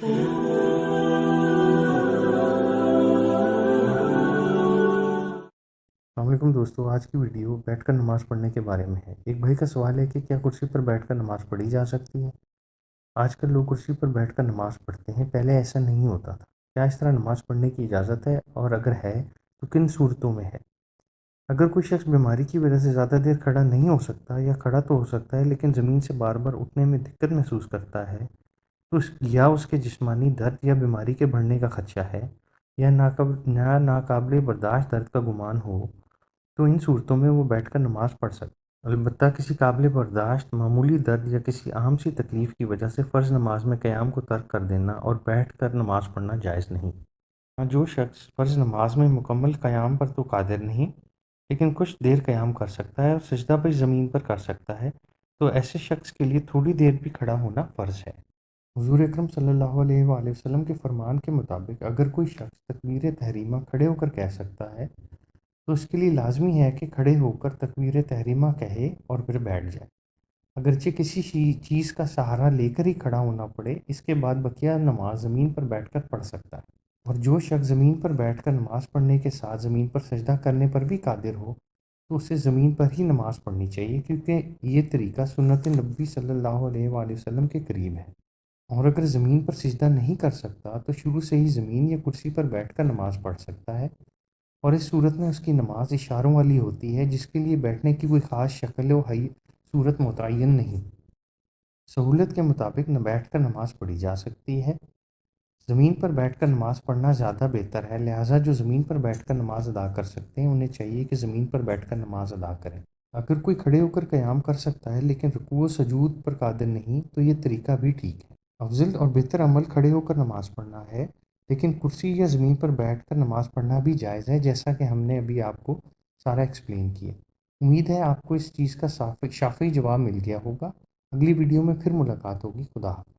السلام علیکم دوستو، آج کی ویڈیو بیٹھ کر نماز پڑھنے کے بارے میں ہے۔ ایک بھائی کا سوال ہے کہ کیا کرسی پر بیٹھ کر نماز پڑھی جا سکتی ہے؟ آج کل لوگ کرسی پر بیٹھ کر نماز پڑھتے ہیں، پہلے ایسا نہیں ہوتا تھا۔ کیا اس طرح نماز پڑھنے کی اجازت ہے، اور اگر ہے تو کن صورتوں میں ہے؟ اگر کوئی شخص بیماری کی وجہ سے زیادہ دیر کھڑا نہیں ہو سکتا، یا کھڑا تو ہو سکتا ہے لیکن زمین سے بار بار اٹھنے میں دقت محسوس کرتا ہے، تو یا اس کے جسمانی درد یا بیماری کے بڑھنے کا خدشہ ہے، یا ناقابل برداشت درد کا گمان ہو، تو ان صورتوں میں وہ بیٹھ کر نماز پڑھ سکتا ہے۔ البتہ کسی قابل برداشت معمولی درد یا کسی عام سی تکلیف کی وجہ سے فرض نماز میں قیام کو ترک کر دینا اور بیٹھ کر نماز پڑھنا جائز نہیں۔ جو شخص فرض نماز میں مکمل قیام پر تو قادر نہیں، لیکن کچھ دیر قیام کر سکتا ہے اور سجدہ بھی زمین پر کر سکتا ہے، تو ایسے شخص کے لیے تھوڑی دیر بھی کھڑا ہونا فرض ہے۔ حضور اکرم صلی اللہ علیہ وآلہ وسلم کے فرمان کے مطابق اگر کوئی شخص تکبیر تحریمہ کھڑے ہو کر کہہ سکتا ہے، تو اس کے لیے لازمی ہے کہ کھڑے ہو کر تکبیر تحریمہ کہے اور پھر بیٹھ جائے، اگرچہ کسی چیز کا سہارا لے کر ہی کھڑا ہونا پڑے۔ اس کے بعد بقیہ نماز زمین پر بیٹھ کر پڑھ سکتا ہے، اور جو شخص زمین پر بیٹھ کر نماز پڑھنے کے ساتھ زمین پر سجدہ کرنے پر بھی قادر ہو، تو اسے زمین پر ہی نماز پڑھنی چاہیے، کیونکہ یہ طریقہ سنت نبی صلی اللہ علیہ وآلہ وسلم کے قریب ہے۔ اور اگر زمین پر سجدہ نہیں کر سکتا تو شروع سے ہی زمین یا کرسی پر بیٹھ کر نماز پڑھ سکتا ہے، اور اس صورت میں اس کی نماز اشاروں والی ہوتی ہے، جس کے لیے بیٹھنے کی کوئی خاص شکل و صورت متعین نہیں۔ سہولت کے مطابق نہ بیٹھ کر نماز پڑھی جا سکتی ہے۔ زمین پر بیٹھ کر نماز پڑھنا زیادہ بہتر ہے، لہٰذا جو زمین پر بیٹھ کر نماز ادا کر سکتے ہیں انہیں چاہیے کہ زمین پر بیٹھ کر نماز ادا کریں۔ اگر کوئی کھڑے ہو کر قیام کر سکتا ہے لیکن رکوع و سجود پر قادر نہیں، تو یہ طریقہ بھی ٹھیک ہے۔ افضل اور بہتر عمل کھڑے ہو کر نماز پڑھنا ہے، لیکن کرسی یا زمین پر بیٹھ کر نماز پڑھنا بھی جائز ہے، جیسا کہ ہم نے ابھی آپ کو سارا ایکسپلین کیا۔ امید ہے آپ کو اس چیز کا شافی جواب مل گیا ہوگا۔ اگلی ویڈیو میں پھر ملاقات ہوگی۔ خدا حافظ۔